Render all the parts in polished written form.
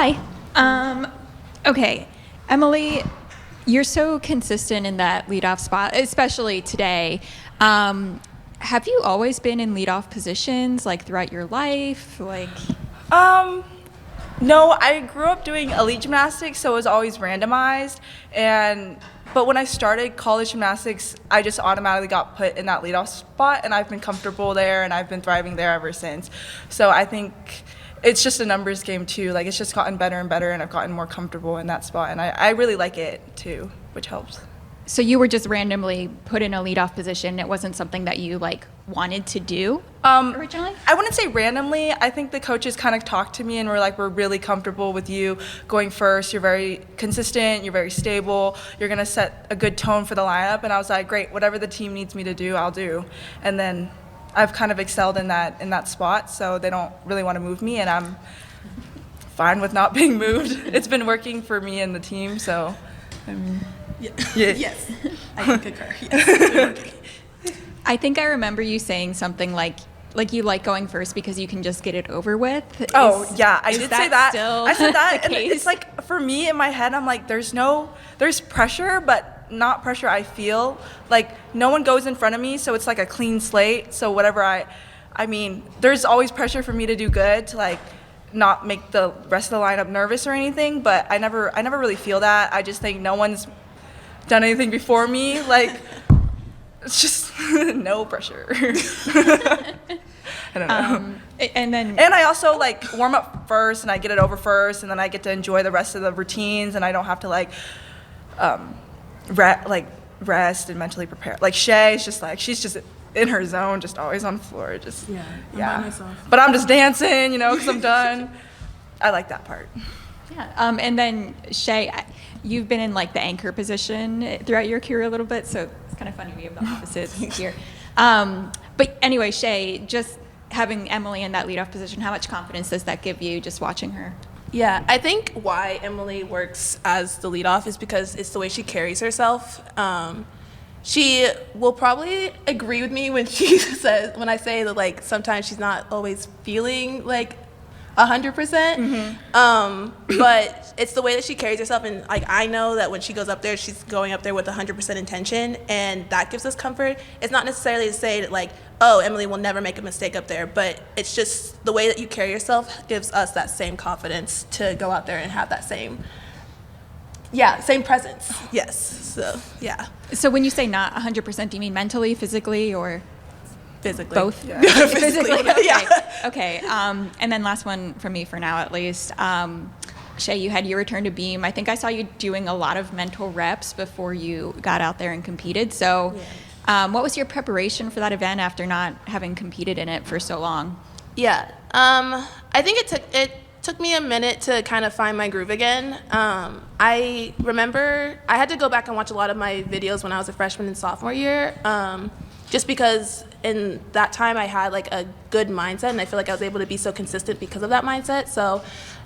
Hi. Okay, Emily, you're so consistent in that leadoff spot, especially today. Have you always been in leadoff positions, like throughout your life? No, I grew up doing elite gymnastics, so it was always randomized. But when I started college gymnastics, I just automatically got put in that leadoff spot, and I've been comfortable there, and I've been thriving there ever since. So I think it's just a numbers game too. Like, it's just gotten better and better, and I've gotten more comfortable in that spot, and I really like it too, which helps. So you were just randomly put in a leadoff position. It wasn't something that you wanted to do originally? I wouldn't say randomly. I think the coaches kind of talked to me and were like, we're really comfortable with you going first. You're very consistent. You're very stable. You're going to set a good tone for the lineup. And I was like, great, whatever the team needs me to do, I'll do. And then I've kind of excelled in that spot, so they don't really want to move me, and I'm fine with not being moved. It's been working for me and the team, so Yeah. Yes, I can concur. Yes. I think I remember you saying something like you like going first because you can just get it over with. Yeah, I did say that. Still I said that, the and case? it's like, for me in my head, I'm like, there's pressure, but not pressure I feel. Like, no one goes in front of me, so it's like a clean slate. So whatever I mean, there's always pressure for me to do good, to not make the rest of the lineup nervous or anything. But I never really feel that. I just think no one's done anything before me. It's just no pressure. I don't know. And I also warm up first, and I get it over first, and then I get to enjoy the rest of the routines, and I don't have to rest and mentally prepare. Chae is just she's just in her zone, just always on the floor, just I'm by myself. But I'm just dancing, because I'm done. I like that part. yeah. And then Chae, you've been in the anchor position throughout your career a little bit, so it's kind of funny we have the opposites here. But anyway, Chae, just having Emily in that leadoff position, how much confidence does that give you just watching her? Yeah, I think why Emily works as the leadoff is because it's the way she carries herself. She will probably agree with me when when I say that sometimes she's not always feeling 100%. But it's the way that she carries herself, and I know that when she goes up there, she's going up there with 100% intention, and that gives us comfort. It's not necessarily to say that oh, Emily will never make a mistake up there, but it's just the way that you carry yourself gives us that same confidence to go out there and have that same presence. Yes. So yeah. So when you say not 100%, do you mean mentally, physically, or Physically. both? Yeah. Physically. Okay. Yeah. Okay. And then last one from me for now, at least. Chae, you had your return to beam. I think I saw you doing a lot of mental reps before you got out there and competed. So what was your preparation for that event after not having competed in it for so long? Yeah. I think it took me a minute to kind of find my groove again. I remember I had to go back and watch a lot of my videos when I was a freshman and sophomore year, just because in that time I had a good mindset, and I feel like I was able to be so consistent because of that mindset. So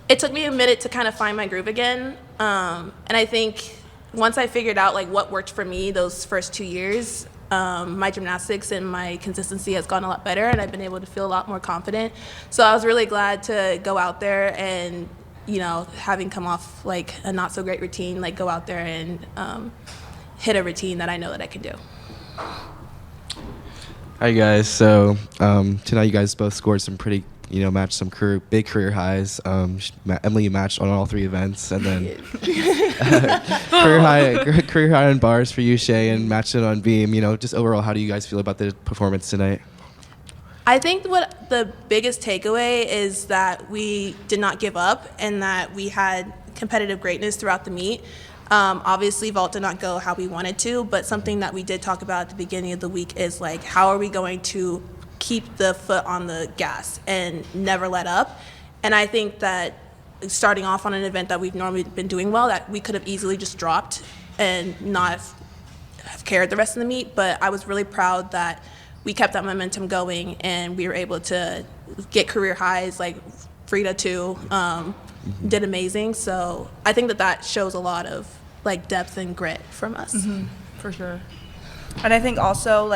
it took me a minute to kind of find my groove again. And I think once I figured out what worked for me those first 2 years, my gymnastics and my consistency has gone a lot better, and I've been able to feel a lot more confident. So I was really glad to go out there and, having come off a not so great routine, go out there and hit a routine that I know that I can do. Hi guys. So tonight you guys both scored some pretty, matched some big career highs. Emily, you matched on all 3 events, and then career high on bars for you, Chae, and matched it on beam. Just overall, how do you guys feel about the performance tonight? I think what the biggest takeaway is that we did not give up, and that we had competitive greatness throughout the meet. Obviously, vault did not go how we wanted to, but something that we did talk about at the beginning of the week is how are we going to keep the foot on the gas and never let up. And I think that starting off on an event that we've normally been doing well, that we could have easily just dropped and not have cared the rest of the meet. But I was really proud that we kept that momentum going, and we were able to get career highs. Frida too did amazing. So I think that shows a lot of depth and grit from us. Mm-hmm. For sure. And I think also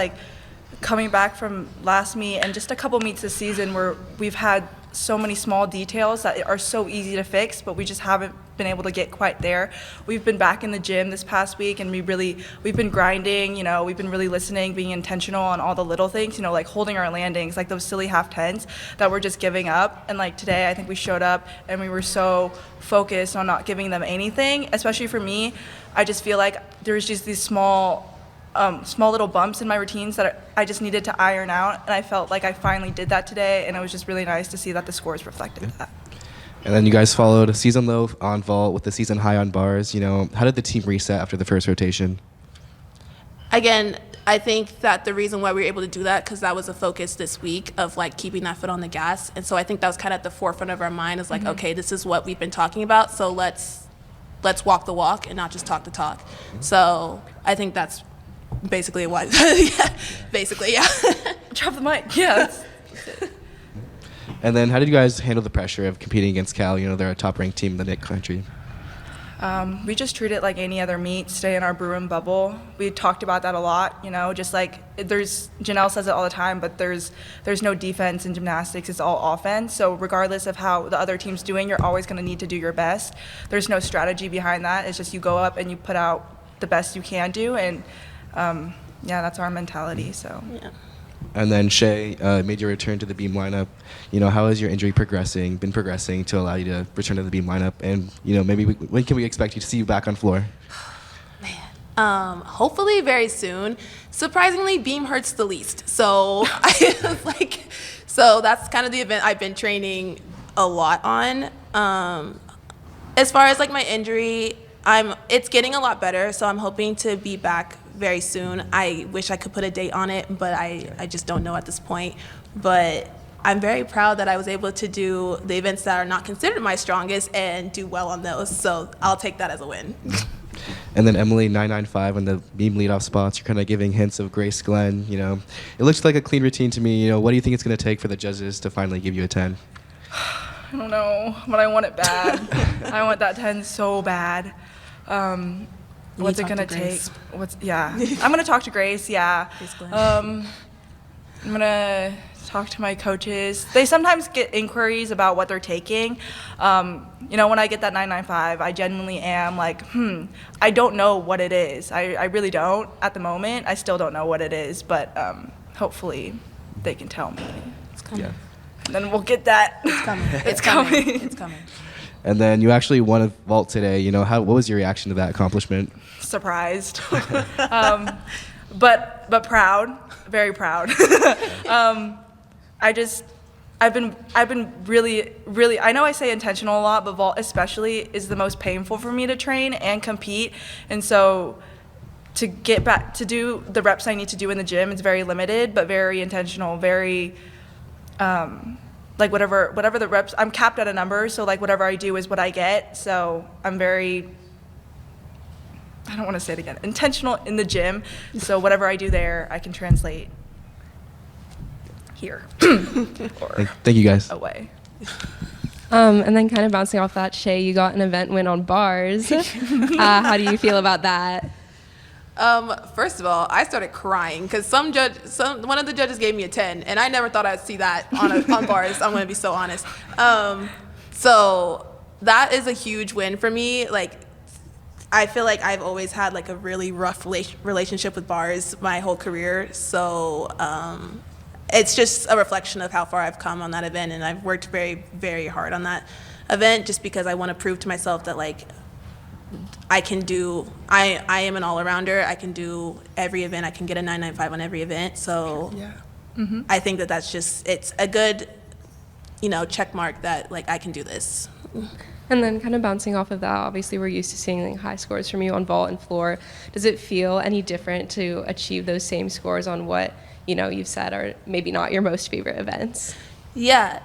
coming back from last meet and just a couple meets this season where we've had so many small details that are so easy to fix, but we just haven't been able to get quite there. We've been back in the gym this past week, and we've been grinding, we've been really listening, being intentional on all the little things, like holding our landings, like those silly half tens that we're just giving up. And like today, I think we showed up and we were so focused on not giving them anything, especially for me. I just feel like there's just these small little bumps in my routines that I just needed to iron out, and I felt like I finally did that today, and it was just really nice to see that the scores reflected that. And then you guys followed a season low on vault with a season high on bars. How did the team reset after the first rotation? Again, I think that the reason why we were able to do that, because that was a focus this week of like keeping that foot on the gas. And so I think that was kind of at the forefront of our mind, is like, okay, this is what we've been talking about, so let's walk the walk and not just talk the talk. So I think that's basically what, basically, yeah. Drop the mic, yeah. And then how did you guys handle the pressure of competing against Cal? They're a top-ranked team in the NIC country. We just treat it like any other meet, stay in our Bruin bubble. We talked about that a lot, just like Janelle says it all the time, but there's no defense in gymnastics, it's all offense. So regardless of how the other team's doing, you're always going to need to do your best. There's no strategy behind that. It's just you go up and you put out the best you can do, and that's our mentality. So. Yeah. And then Chae made your return to the beam lineup. How is your injury been progressing to allow you to return to the beam lineup? And maybe when can we expect you to see you back on floor? Man, hopefully very soon. Surprisingly, beam hurts the least. So so that's kind of the event I've been training a lot on. As far as like my injury, it's getting a lot better. So I'm hoping to be back very soon. I wish I could put a date on it, but I just don't know at this point. But I'm very proud that I was able to do the events that are not considered my strongest and do well on those. So I'll take that as a win. And then Emily, 995 on the beam leadoff spots. You're kind of giving hints of Grace Glenn. It looks like a clean routine to me. What do you think it's going to take for the judges to finally give you a 10? I don't know, but I want it bad. I want that 10 so bad. What's it gonna take? I'm gonna talk to Grace. Yeah. I'm gonna talk to my coaches. They sometimes get inquiries about what they're taking. When I get that 995, I genuinely am like, I don't know what it is. I really don't at the moment. I still don't know what it is, but hopefully they can tell me. It's coming. Yeah. And then we'll get that. It's coming. It's coming. It's coming. And then you actually won a vault today. What was your reaction to that accomplishment? Surprised, but proud, very proud. I've been really. I know I say intentional a lot, but vault especially is the most painful for me to train and compete, and so to get back to do the reps I need to do in the gym, it's very limited, but very intentional, very. Like whatever the reps, I'm capped at a number, so like whatever I do is what I get. So I'm very, I don't want to say it again, intentional in the gym. So whatever I do there, I can translate here or Thank you guys. away. And then kind of bouncing off that, Chae, you got an event win on bars. How do you feel about that? First of all, I started crying because one of the judges gave me a 10, and I never thought I'd see that on bars. I'm going to be so honest. So that is a huge win for me. Like, I feel like I've always had like a really rough relationship with bars my whole career. So it's just a reflection of how far I've come on that event, and I've worked very, very hard on that event just because I want to prove to myself that like I am an all-arounder. I can do every event. I can get a 995 on every event. So I think it's a good, check mark that like I can do this. And then kind of bouncing off of that, obviously we're used to seeing like, high scores from you on vault and floor. Does it feel any different to achieve those same scores on what, you've said are maybe not your most favorite events? Yeah.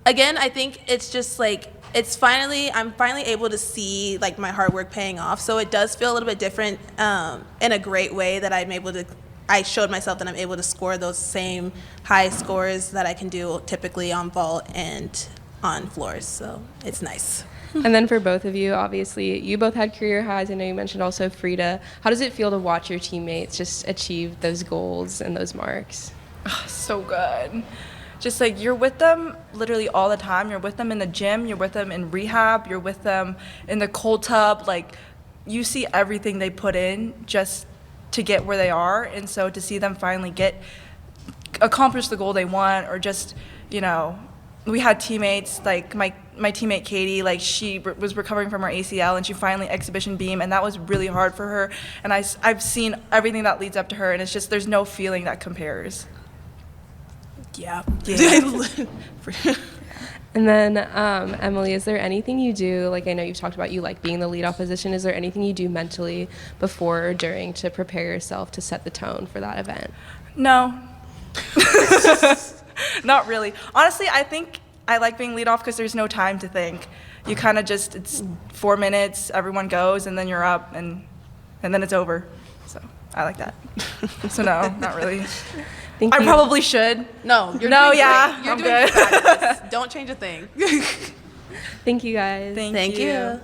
Again, I think it's just like, I'm finally able to see like my hard work paying off. So it does feel a little bit different in a great way that I showed myself that I'm able to score those same high scores that I can do typically on vault and on floors. So it's nice. And then for both of you, obviously, you both had career highs. I know you mentioned also Frida. How does it feel to watch your teammates just achieve those goals and those marks? So good. just like you're with them literally all the time. You're with them in the gym, you're with them in rehab, you're with them in the cold tub. Like, you see everything they put in just to get where they are. And so to see them finally accomplish the goal they want, or just, you know, we had teammates, like my teammate Katie, like she was recovering from her ACL and she finally exhibition beam, and that was really hard for her. And I've seen everything that leads up to her, and it's just, there's no feeling that compares. Yeah. And then, Emily, is there anything you do, like I know you've talked about you like being the leadoff position, is there anything you do mentally before or during to prepare yourself to set the tone for that event? No. Not really. Honestly, I think I like being leadoff because there's no time to think. You kind of just, it's 4 minutes, everyone goes, and then you're up, and then it's over. So I like that. So no, not really. Thank I you. probably should. No, you're No, doing yeah, great. You're I'm doing good. fabulous. Don't change a thing. Thank you guys. Thank you.